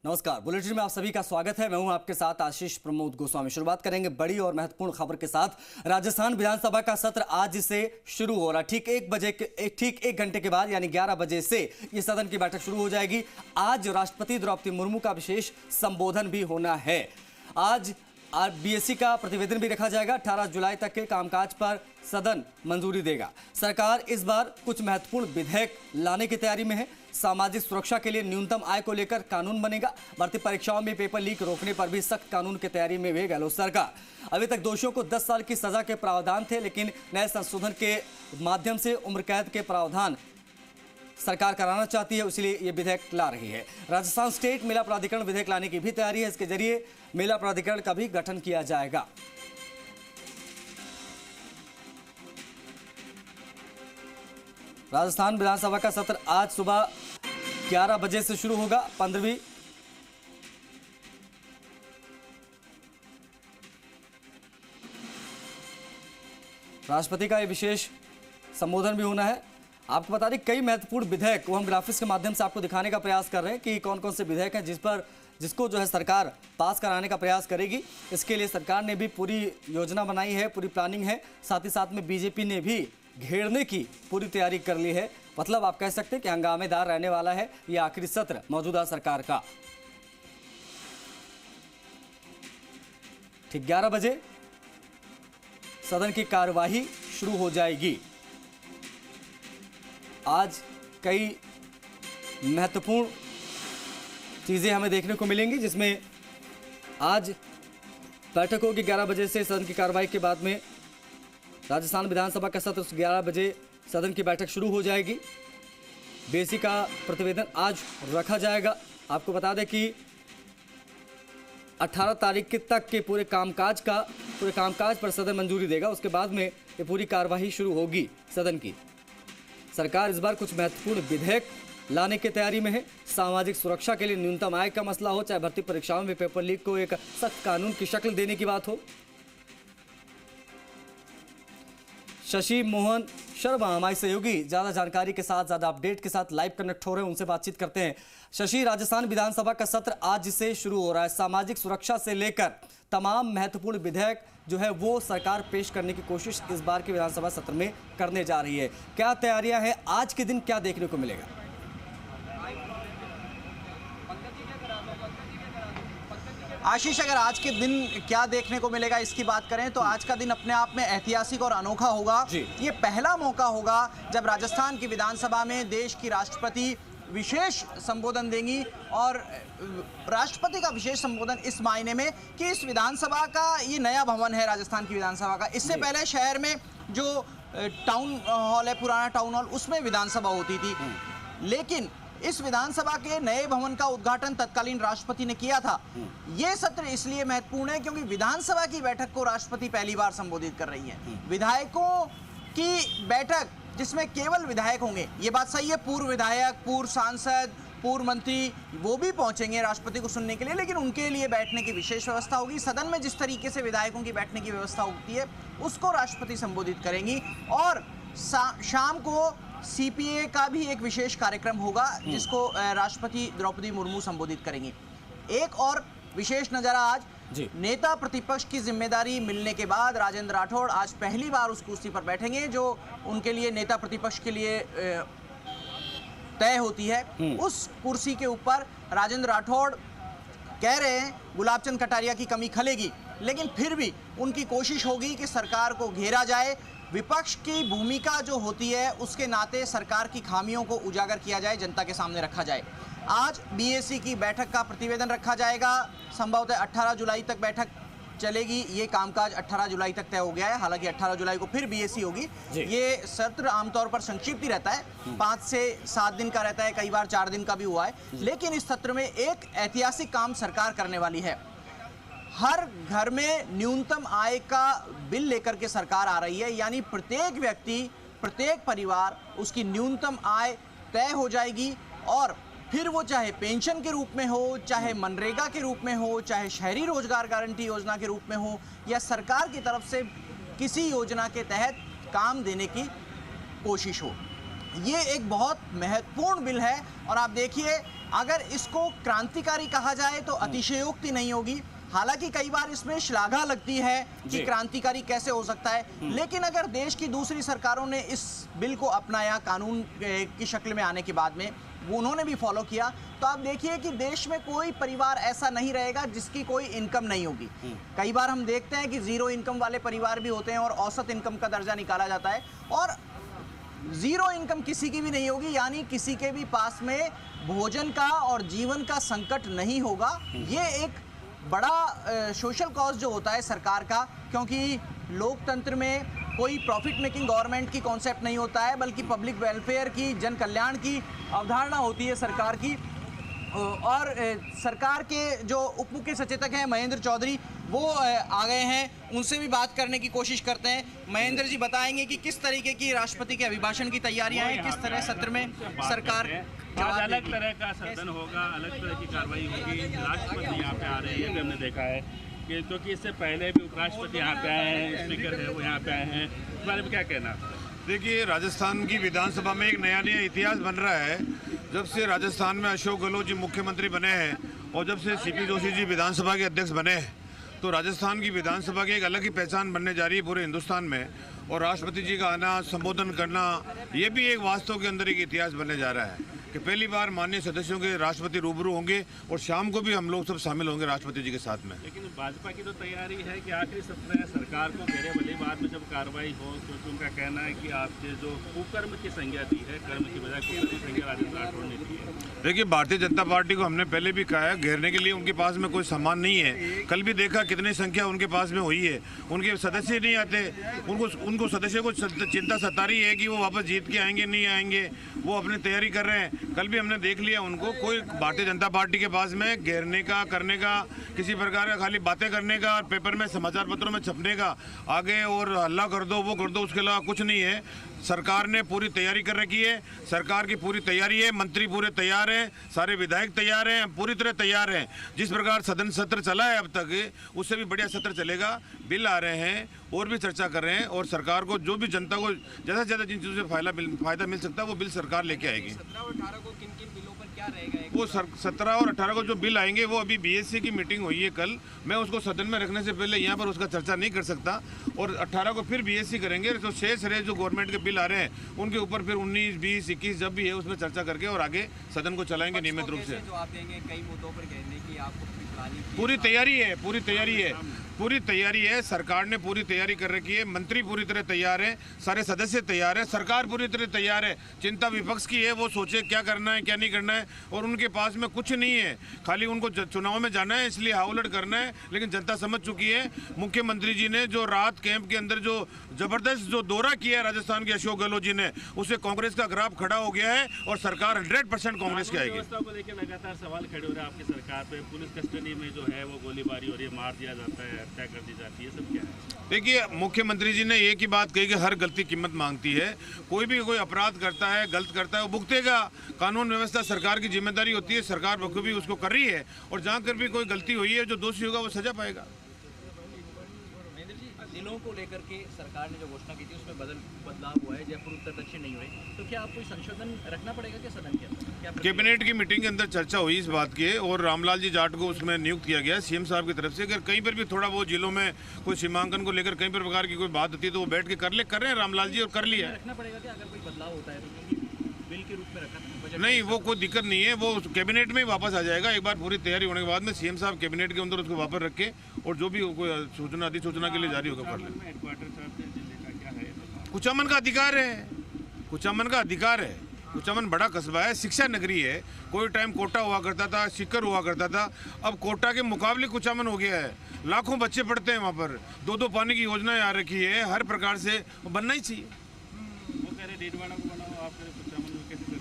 नमस्कार, बुलेटिन में आप सभी का स्वागत है। मैं हूं आपके साथ आशीष प्रमोद गोस्वामी। शुरुआत करेंगे बड़ी और महत्वपूर्ण खबर के साथ। राजस्थान विधानसभा का सत्र आज से शुरू हो रहा। ठीक 1 घंटे के बाद यानी 11 बजे से ये सदन की बैठक शुरू हो जाएगी। आज राष्ट्रपति द्रौपदी मुर्मू का विशेष संबोधन भी होना है। आज बीएससी का प्रतिवेदन भी रखा जाएगा। 18 जुलाई तक के कामकाज पर सदन मंजूरी देगा। सरकार इस बार कुछ महत्वपूर्ण विधेयक लाने की तैयारी में है। सामाजिक सुरक्षा के लिए न्यूनतम आय को लेकर कानून बनेगा। भर्ती परीक्षाओं में पेपर लीक रोकने पर भी सख्त कानून की तैयारी में है गहलोत सरकार। अभी तक दोषियों को 10 साल की सजा के प्रावधान थे, लेकिन नए संशोधन के माध्यम से उम्र कैद के प्रावधान सरकार कराना चाहती है, इसलिए ये विधेयक ला रही है। राजस्थान स्टेट मेला प्राधिकरण विधेयक लाने की भी तैयारी है। इसके जरिए मेला प्राधिकरण का भी गठन किया जाएगा। राजस्थान विधानसभा का सत्र आज सुबह 11 बजे से शुरू होगा। 15वीं राष्ट्रपति का यह विशेष संबोधन भी होना है। आपको बता दें कई महत्वपूर्ण विधेयक वो हम ग्राफिक्स के माध्यम से आपको दिखाने का प्रयास कर रहे हैं कि कौन कौन से विधेयक हैं जिसको जो है सरकार पास कराने का प्रयास करेगी। इसके लिए सरकार ने भी पूरी योजना बनाई है, पूरी प्लानिंग है। साथ ही साथ में बीजेपी ने भी घेरने की पूरी तैयारी कर ली है। मतलब आप कह सकते हैं कि हंगामेदार रहने वाला है ये आखिरी सत्र मौजूदा सरकार का। ठीक 11 बजे सदन की कार्यवाही शुरू हो जाएगी। आज कई महत्वपूर्ण चीजें हमें देखने को मिलेंगी, जिसमें आज बैठक होगी 11 बजे से। सदन की कार्रवाई के बाद में राजस्थान विधानसभा का सत्र 11 बजे सदन की बैठक शुरू हो जाएगी। बीएससी का प्रतिवेदन आज रखा जाएगा। आपको बता दें कि 18 तारीख तक के पूरे कामकाज पर सदन मंजूरी देगा। उसके बाद में ये पूरी कार्यवाही शुरू होगी सदन की। सरकार इस बार कुछ महत्वपूर्ण विधेयक लाने की तैयारी में है। सामाजिक सुरक्षा के लिए न्यूनतम आय का मसला हो, चाहे भर्ती परीक्षाओं में पेपर लीक को एक सख्त कानून की शक्ल देने की बात हो। शशि मोहन शर्मा हमारे सहयोगी ज्यादा जानकारी के साथ, ज्यादा अपडेट के साथ लाइव कनेक्ट हो रहे हैं, उनसे बातचीत करते हैं। शशि, राजस्थान विधानसभा का सत्र आज से शुरू हो रहा है। सामाजिक सुरक्षा से लेकर तमाम महत्वपूर्ण विधेयक जो है वो सरकार पेश करने की कोशिश इस बार के विधानसभा सत्र में करने जा रही है। क्या तैयारियां हैं? आज के दिन क्या देखने को मिलेगा? आशीष, अगर आज के दिन क्या देखने को मिलेगा इसकी बात करें तो आज का दिन अपने आप में ऐतिहासिक और अनोखा होगा। ये पहला मौका होगा जब राजस्थान की विधानसभा में देश की राष्ट्रपति विशेष संबोधन देंगी। और राष्ट्रपति का विशेष संबोधन इस मायने में कि इस विधानसभा का ये नया भवन है राजस्थान की विधानसभा का। इससे पहले शहर में जो टाउन हॉल है, पुराना टाउन हॉल, उसमें विधानसभा होती थी। लेकिन इस विधानसभा के नए भवन का उद्घाटन तत्कालीन राष्ट्रपति ने किया था। यह सत्र इसलिए महत्वपूर्ण है क्योंकि विधानसभा की बैठक को राष्ट्रपति पहली बार संबोधित कर रही है। विधायकों की बैठक जिसमें केवल विधायक होंगे, ये बात सही है। पूर्व विधायक, पूर्व सांसद, पूर्व मंत्री वो भी पहुंचेंगे राष्ट्रपति को सुनने के लिए, लेकिन उनके लिए बैठने की विशेष व्यवस्था होगी। सदन में जिस तरीके से विधायकों की बैठने की व्यवस्था होती है उसको राष्ट्रपति संबोधित करेंगी। और शाम को सीपीए का भी एक विशेष कार्यक्रम होगा जिसको राष्ट्रपति द्रौपदी मुर्मू संबोधित करेंगी। एक और विशेष नजारा आज नेता प्रतिपक्ष की जिम्मेदारी मिलने के बाद राजेंद्र राठौड़ आज पहली बार उस कुर्सी पर बैठेंगे जो उनके लिए नेता प्रतिपक्ष के लिए तय होती है। उस कुर्सी के ऊपर राजेंद्र राठौड़ कह रहे हैं गुलाबचंद कटारिया की कमी खलेगी, लेकिन फिर भी उनकी कोशिश होगी कि सरकार को घेरा जाए। विपक्ष की भूमिका जो होती है उसके नाते सरकार की खामियों को उजागर किया जाए, जनता के सामने रखा जाए। आज बीएससी की बैठक का प्रतिवेदन रखा जाएगा। संभवतः 18 जुलाई तक बैठक चलेगी। ये कामकाज 18 जुलाई तक तय हो गया है। हालांकि 18 जुलाई को फिर बीएससी होगी। ये सत्र आमतौर पर संक्षिप्त ही रहता है, 5 से 7 दिन का रहता है, कई बार 4 दिन का भी हुआ है। लेकिन इस सत्र में एक ऐतिहासिक काम सरकार करने वाली है। हर घर में न्यूनतम आय का बिल लेकर के सरकार आ रही है, यानी प्रत्येक व्यक्ति, प्रत्येक परिवार, उसकी न्यूनतम आय तय हो जाएगी। और फिर वो चाहे पेंशन के रूप में हो, चाहे मनरेगा के रूप में हो, चाहे शहरी रोजगार गारंटी योजना के रूप में हो, या सरकार की तरफ से किसी योजना के तहत काम देने की कोशिश हो। ये एक बहुत महत्वपूर्ण बिल है। और आप देखिए अगर इसको क्रांतिकारी कहा जाए तो अतिशयोक्ति नहीं होगी। हालांकि कई बार इसमें श्लाघा लगती है कि क्रांतिकारी कैसे हो सकता है, लेकिन अगर देश की दूसरी सरकारों ने इस बिल को अपनाया कानून की शक्ल में आने के बाद में, वो उन्होंने भी फॉलो किया, तो आप देखिए कि देश में कोई परिवार ऐसा नहीं रहेगा जिसकी कोई इनकम नहीं होगी। कई बार हम देखते हैं कि जीरो इनकम वाले परिवार भी होते हैं और औसत इनकम का दर्जा निकाला जाता है, और जीरो इनकम किसी की भी नहीं होगी, यानी किसी के भी पास में भोजन का और जीवन का संकट नहीं होगा। ये एक बड़ा सोशल कॉज जो होता है सरकार का, क्योंकि लोकतंत्र में कोई प्रॉफिट मेकिंग गवर्नमेंट की कॉन्सेप्ट नहीं होता है, बल्कि पब्लिक वेलफेयर की, जन कल्याण की अवधारणा होती है सरकार की। और सरकार के जो उप मुख्य सचेतक हैं महेंद्र चौधरी, वो आ गए हैं, उनसे भी बात करने की कोशिश करते हैं। महेंद्र जी बताएंगे कि किस तरीके की राष्ट्रपति के अभिभाषण की तैयारियां हैं, किस तरह सत्र में सरकार आज अलग तरह का सदन होगा, अलग तरह की कार्रवाई होगी। राष्ट्रपति यहाँ पे आ रहे हैं, ये भी हमने देखा है कि क्योंकि इससे पहले भी उपराष्ट्रपति यहाँ पे आए हैं, स्पीकर है वो यहाँ पे आए हैं, इस बारे में क्या कहना है? देखिए, राजस्थान की विधानसभा में एक नया इतिहास बन रहा है। जब से राजस्थान में अशोक गहलोत जी मुख्यमंत्री बने हैं और जब से सीपी जोशी जी विधानसभा के अध्यक्ष बने हैं, तो राजस्थान की विधानसभा की एक अलग ही पहचान बनने जा रही है पूरे हिंदुस्तान में। और राष्ट्रपति जी का आना, संबोधन करना, ये भी एक वास्तव के अंदर एक इतिहास बनने जा रहा है कि पहली बार माननीय सदस्यों के राष्ट्रपति रूबरू होंगे और शाम को भी हम लोग सब शामिल होंगे राष्ट्रपति जी के साथ में। लेकिन भाजपा की तो तैयारी है कि आखिरी सत्र है, सरकार को घेरे भले बाद में जब कार्रवाई हो, तो उनका कहना है कि आपने जो कुकर्म की संज्ञा दी है, कर्म की बजाय कुकर्म की संज्ञा राजेंद्र राठौड़ ने दी है। देखिए, भारतीय जनता पार्टी को हमने पहले भी कहा है, घेरने के लिए उनके पास में कोई सामान नहीं है। कल भी देखा कितनी संख्या उनके पास में हुई है, उनके सदस्य नहीं आते। उनको सदस्य को चिंता सता रही है कि वो वापस जीत के आएंगे नहीं आएंगे, वो अपनी तैयारी कर रहे हैं। कल भी हमने देख लिया उनको, कोई भारतीय जनता पार्टी के पास में घेरने का, करने का, किसी प्रकार का खाली बातें करने का और पेपर में समाचार पत्रों में छपने का, आगे और हल्ला कर दो वो कर दो, उसके अलावा कुछ नहीं है। सरकार ने पूरी तैयारी कर रखी है, सरकार की पूरी तैयारी है, मंत्री पूरे तैयार हैं, सारे विधायक तैयार हैं, पूरी तरह तैयार हैं। जिस प्रकार सदन सत्र चला है अब तक, उससे भी बढ़िया सत्र चलेगा। बिल आ रहे हैं और भी चर्चा कर रहे हैं, और सरकार को जो भी जनता को ज़्यादा से ज़्यादा जिन चीज़ों से फायदा मिल सकता है वो बिल सरकार लेके आएगी। 17 और 18 को किन किन बिलों पर क्या रहेगा? वो 17 और 18 को जो बिल आएंगे वो अभी बीएससी की मीटिंग हुई है कल, मैं उसको सदन में रखने से पहले यहाँ पर उसका चर्चा नहीं कर सकता। और 18 को फिर बीएससी करेंगे, तो शेष रहे जो गवर्नमेंट के बिल आ रहे हैं उनके ऊपर फिर 19, 20, 21 जब भी है उसमें चर्चा करके और आगे सदन को चलाएंगे नियमित रूप से। जो आप देंगे कई मुद्दों पर कहने की आपको पूरी तैयारी है, पूरी तैयारी है। सरकार ने पूरी तैयारी कर रखी है, मंत्री पूरी तरह तैयार हैं, सारे सदस्य तैयार हैं, सरकार पूरी तरह तैयार है। चिंता विपक्ष की है, वो सोचे क्या करना है क्या नहीं करना है, और उनके पास में कुछ नहीं है, खाली उनको चुनाव में जाना है, इसलिए हाउलट करना है। लेकिन जनता समझ चुकी है। मुख्यमंत्री जी ने जो रात कैंप के अंदर जो जबरदस्त जो दौरा किया है राजस्थान के अशोक गहलोत जी ने, उससे कांग्रेस का ग्राफ खड़ा हो गया है और सरकार 100% कांग्रेस की आएगी। व्यवस्था को लेकर लगातार सवाल खड़े हो रहे हैं आपकी सरकार पे। पुलिस कस्टडी में जो है वो गोलीबारी हो रही है, मार दिया जाता है, हत्या कर दी जाती है, सब क्या है? देखिए, मुख्यमंत्री जी ने एक ही बात कही कि हर गलती कीमत मांगती है। कोई भी कोई अपराध करता है, गलत करता है, वो भुगतेगा। कानून व्यवस्था सरकार की जिम्मेदारी होती है, सरकार बखूबी उसको कर रही है, और जहाँ कर भी कोई गलती हुई है, जो दोषी होगा वो सजा पाएगा। जिलों को लेकर के सरकार ने जो घोषणा की थी उसमें बदलाव हुआ है, जयपुर उत्तर दक्षिण नहीं हुए, तो क्या आपको संशोधन रखना पड़ेगा क्या सदन के अंदर? कैबिनेट की मीटिंग के अंदर चर्चा हुई इस बात की, और रामलाल जी जाट को उसमें नियुक्त किया गया सीएम साहब की तरफ से। अगर कहीं पर भी थोड़ा वो जिलों में कोई सीमांकन को लेकर कहीं पर प्रकार की कोई बात होती है तो वो बैठ के कर रहे हैं रामलाल जी, और कर लिया है। रखना पड़ेगा क्या अगर कोई बदलाव होता है तो? बिल के रूप में रखा नहीं, वो कोई दिक्कत नहीं है, वो कैबिनेट में ही वापस आ जाएगा। एक बार पूरी तैयारी होने के बाद में सीएम साहब कैबिनेट के अंदर उसको वापस रख के, और जो भी कोई सूचना अधिसूचना के लिए जारी होगा कर ले। कुचामन का अधिकार है, कुचामन का अधिकार है। कुचामन बड़ा कस्बा है, शिक्षा नगरी है। कोई टाइम कोटा हुआ करता था, सिक्कर हुआ करता था, अब कोटा के मुकाबले कुचामन हो गया है। लाखों बच्चे पढ़ते हैं वहाँ पर, 2-2 पानी की योजनाएं आ रखी है, हर प्रकार से बनना ही चाहिए।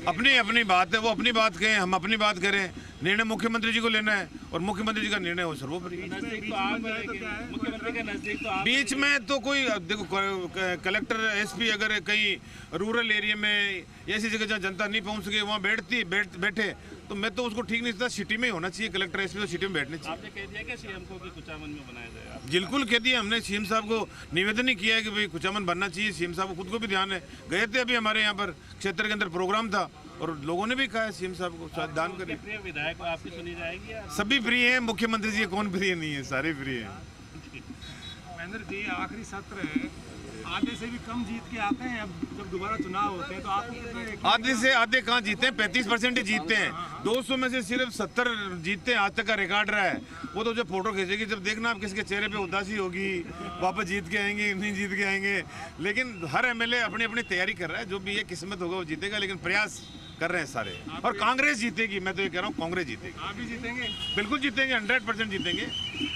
अपनी बात है, वो अपनी बात कहें, हम अपनी बात करें। निर्णय मुख्यमंत्री जी को लेना है, और मुख्यमंत्री जी का निर्णय हो सर्वोपरि। बीच में तो कोई देखो, कलेक्टर एसपी अगर कहीं रूरल एरिया में ऐसी जगह जहाँ जनता नहीं पहुँच सके वहाँ बैठे, तो मैं तो उसको ठीक नहीं था। सिटी में ही होना चाहिए कलेक्टर एसपी, तो सिटी में बैठने चाहिए। आपने कह दिया कि सीएम को कि कुचामन में बनाया जाए? बिल्कुल कह दिया हमने, सीएम साहब को निवेदन ही किया है कि भाई कुचामन बनना चाहिए। सीएम साहब को खुद को भी ध्यान है, गए थे अभी हमारे यहाँ पर क्षेत्र के अंदर प्रोग्राम था, और लोगों ने भी कहा है सीएम साहब को दान करें। प्रिय विधायक को आपकी सुनी जाएगी या सभी प्रिय हैं, मुख्यमंत्री जी कौन प्रिय नहीं है, सारे प्रिय हैं। महेंद्र जी, आखिरी सत्र है, आधे से भी कम जीत के आते हैं। अब जब दोबारा चुनाव होते हैं तो आपको कितने? आधे से आधे कहाँ जीते हैं, 35% ही जीतते हैं। 200 में से सिर्फ 70 जीतते हैं, आज तक का रिकॉर्ड रहा है। वो तो जब फोटो खींचेगी, जब देखना आप किसके चेहरे पे उदासी होगी, वापस जीत के आएंगे नहीं जीत के आएंगे। लेकिन हर एमएलए अपनी अपनी तैयारी कर रहा है, जो भी ये किस्मत होगा वो जीतेगा, लेकिन प्रयास कर रहे हैं सारे। और कांग्रेस जीतेगी, मैं तो ये कह रहा हूँ कांग्रेस जीतेगी। आप भी जीतेंगे? बिल्कुल जीतेंगे, 100% जीतेंगे।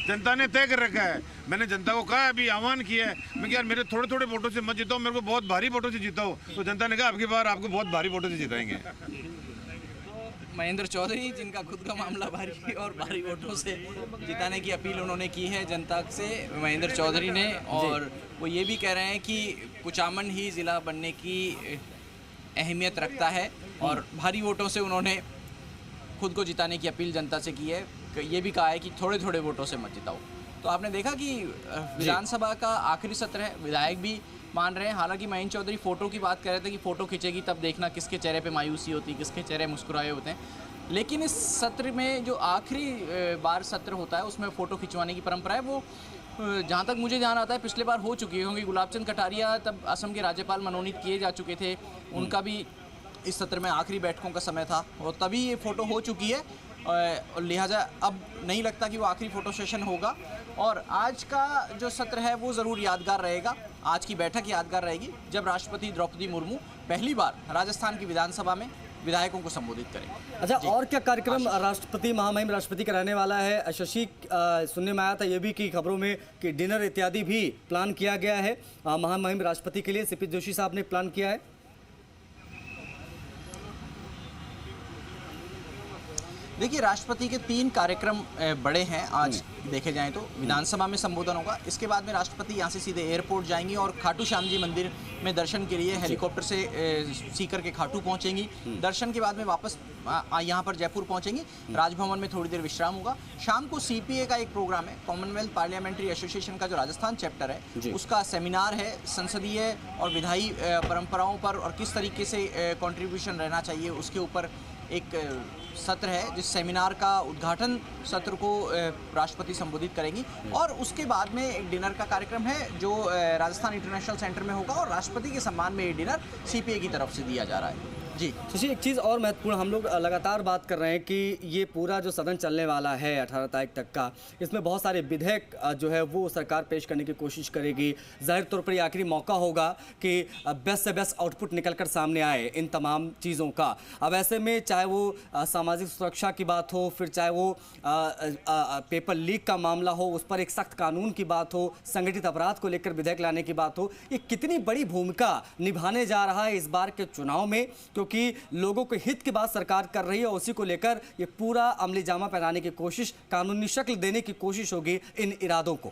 जनता ने तय कर रखा है। मैंने जनता को कहा, अभी आह्वान किया है, मैं यार मेरे थोड़े थोड़े वोटों से मत जिताओ, मेरे को बहुत भारी वोटों से जिताओ। तो जनता ने कहा अब की बार आपको बहुत भारी वोटों से जिताएंगे। महेंद्र चौधरी, जिनका खुद का मामला भारी और भारी वोटों से जिताने की अपील उन्होंने की है जनता से, महेंद्र चौधरी ने। और वो ये भी कह रहे हैं कि कुचामन ही ज़िला बनने की अहमियत रखता है और भारी वोटों से उन्होंने खुद को जिताने की अपील जनता से की है। ये भी कहा है कि थोड़े थोड़े वोटों से मत जिताओ। तो आपने देखा कि विधानसभा का आखिरी सत्र है, विधायक भी मान रहे हैं। हालांकि महेंद्र चौधरी फ़ोटो की बात कर रहे थे कि फ़ोटो खींचेगी तब देखना किसके चेहरे पे मायूसी होती, किसके चेहरे मुस्कुराए होते हैं। लेकिन इस सत्र में जो आखिरी बार सत्र होता है उसमें फ़ोटो खिंचवाने की परंपरा है, वो जहाँ तक मुझे ध्यान आता है पिछले बार हो चुकी है, क्योंकि गुलाब चंद कटारिया तब असम के राज्यपाल मनोनीत किए जा चुके थे। उनका भी इस सत्र में आखिरी बैठकों का समय था और तभी ये फ़ोटो हो चुकी है। और लिहाजा अब नहीं लगता कि वो आखिरी फ़ोटो सेशन होगा। और आज का जो सत्र है वो ज़रूर यादगार रहेगा। आज की बैठक यादगार रहेगी जब राष्ट्रपति द्रौपदी मुर्मू पहली बार राजस्थान की विधानसभा में विधायकों को संबोधित करेंगे। अच्छा, और क्या कार्यक्रम राष्ट्रपति महामहिम राष्ट्रपति का रहने वाला है? शशि, सुनने में आया था ये भी कि खबरों में कि डिनर इत्यादि भी प्लान किया गया है महामहिम राष्ट्रपति के लिए। सीपी जोशी साहब ने प्लान किया है। देखिए, राष्ट्रपति के 3 कार्यक्रम बड़े हैं आज देखे जाएं तो। विधानसभा में संबोधन होगा, इसके बाद में राष्ट्रपति यहाँ से सीधे एयरपोर्ट जाएंगी और खाटू श्याम जी मंदिर में दर्शन के लिए हेलीकॉप्टर से सीकर के खाटू पहुँचेंगी। दर्शन के बाद में वापस यहाँ पर जयपुर पहुँचेंगी। राजभवन में थोड़ी देर विश्राम होगा। शाम को सीपीए का एक प्रोग्राम है, कॉमनवेल्थ पार्लियामेंट्री एसोसिएशन का जो राजस्थान चैप्टर है उसका सेमिनार है, संसदीय और विधायी परंपराओं पर और किस तरीके से कंट्रीब्यूशन रहना चाहिए उसके ऊपर एक सत्र है, जिस सेमिनार का उद्घाटन सत्र को राष्ट्रपति संबोधित करेंगी। और उसके बाद में एक डिनर का कार्यक्रम है जो राजस्थान इंटरनेशनल सेंटर में होगा और राष्ट्रपति के सम्मान में ये डिनर सीपीए की तरफ से दिया जा रहा है। जी शशि, एक चीज़ और महत्वपूर्ण, हम लोग लगातार बात कर रहे हैं कि ये पूरा जो सदन चलने वाला है 18 तारीख तक का, इसमें बहुत सारे विधेयक जो है वो सरकार पेश करने की कोशिश करेगी। जाहिर तौर पर ये आखिरी मौका होगा कि बेस्ट से बेस्ट आउटपुट निकलकर सामने आए इन तमाम चीज़ों का। अब ऐसे में चाहे वो सामाजिक सुरक्षा की बात हो, फिर चाहे वो पेपर लीक का मामला हो, उस पर एक सख्त कानून की बात हो, संगठित अपराध को लेकर विधेयक लाने की बात हो, ये कितनी बड़ी भूमिका निभाने जा रहा है इस बार के चुनाव में, क्योंकि लोगों के हित की बात सरकार कर रही है। उसी को लेकर ये पूरा अमली जामा पहनाने की कोशिश, कानूनी शक्ल देने की कोशिश होगी इन इरादों को।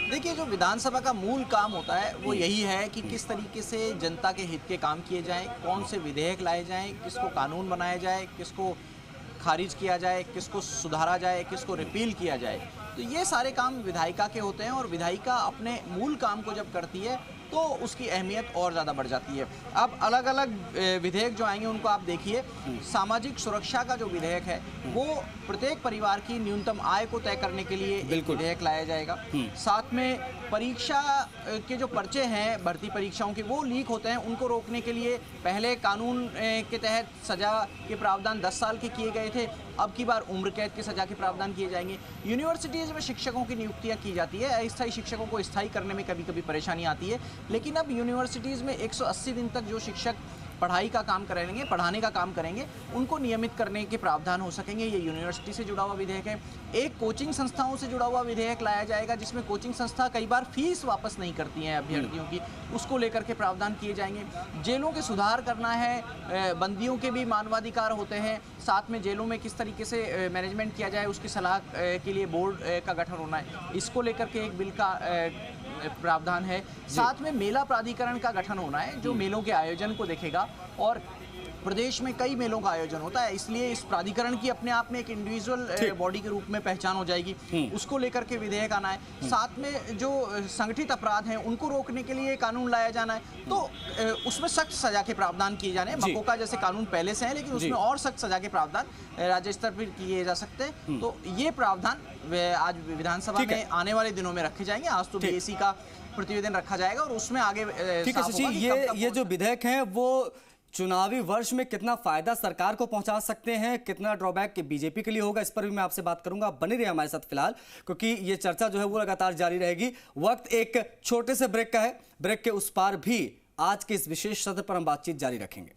देखिए, जो विधानसभा का मूल काम होता है वो यही है कि किस तरीके से जनता के हित के काम किए जाएं, कौन से विधेयक लाए जाएं, किसको कानून बनाया जाए, किसको खारिज किया जाए, किसको सुधारा जाए, किसको रिपील किया जाए। तो ये सारे काम विधायिका के होते हैं और विधायिका अपने मूल काम को जब करती है तो उसकी अहमियत और ज़्यादा बढ़ जाती है। अब अलग अलग विधेयक जो आएंगे उनको आप देखिए। सामाजिक सुरक्षा का जो विधेयक है वो प्रत्येक परिवार की न्यूनतम आय को तय करने के लिए एक विधेयक लाया जाएगा। साथ में परीक्षा के जो पर्चे हैं भर्ती परीक्षाओं के वो लीक होते हैं, उनको रोकने के लिए पहले कानून के तहत सज़ा के प्रावधान 10 साल के किए गए थे, अब की बार उम्र कैद के सज़ा के प्रावधान किए जाएंगे। यूनिवर्सिटीज़ में शिक्षकों की नियुक्तियाँ की जाती है, अस्थायी शिक्षकों को स्थायी करने में कभी कभी परेशानी आती है, लेकिन अब यूनिवर्सिटीज़ में 180 दिन तक जो शिक्षक पढ़ाई का काम करेंगे, पढ़ाने का काम करेंगे, उनको नियमित करने के प्रावधान हो सकेंगे। ये यूनिवर्सिटी से जुड़ा हुआ विधेयक है। एक कोचिंग संस्थाओं से जुड़ा हुआ विधेयक लाया जाएगा जिसमें कोचिंग संस्था कई बार फीस वापस नहीं करती हैं अभ्यर्थियों की, उसको लेकर के प्रावधान किए जाएंगे। जेलों के सुधार करना है, बंदियों के भी मानवाधिकार होते हैं, साथ में जेलों में किस तरीके से मैनेजमेंट किया जाए उसकी सलाह के लिए बोर्ड का गठन होना है, इसको लेकर के एक बिल का प्रावधान है। साथ में मेला प्राधिकरण का गठन होना है जो मेलों के आयोजन को देखेगा और प्रदेश में कई मेलों का आयोजन होता है, इसलिए इस प्राधिकरण की अपने आप में एक इंडिविजुअल बॉडी के रूप में पहचान हो जाएगी। उसको लेकर के विधेयक आना है। साथ में जो संगठित अपराध हैं उनको रोकने के लिए कानून लाया जाना है, तो उसमें सख्त सजा के प्रावधान किए जाने हैं। मकोका जैसे कानून पहले से हैं, लेकिन उसमें और सख्त सजा के प्रावधान राज्य स्तर पर किए जा सकते हैं। तो ये प्रावधान आज विधानसभा में आने वाले दिनों में रखे जाएंगे। आज तो बीएसी का प्रतिवेदन रखा जाएगा और उसमें आगे ठीक है शशि, ये जो विधेयक हैं वो चुनावी वर्ष में कितना फायदा सरकार को पहुंचा सकते हैं, कितना ड्रॉबैक के बीजेपी के लिए होगा, इस पर भी मैं आपसे बात करूंगा। बने रहिए हमारे साथ फिलहाल, क्योंकि ये चर्चा जो है वो लगातार जारी रहेगी। वक्त एक छोटे से ब्रेक का है, ब्रेक के उस पार भी आज के इस विशेष सत्र पर हम बातचीत जारी रखेंगे।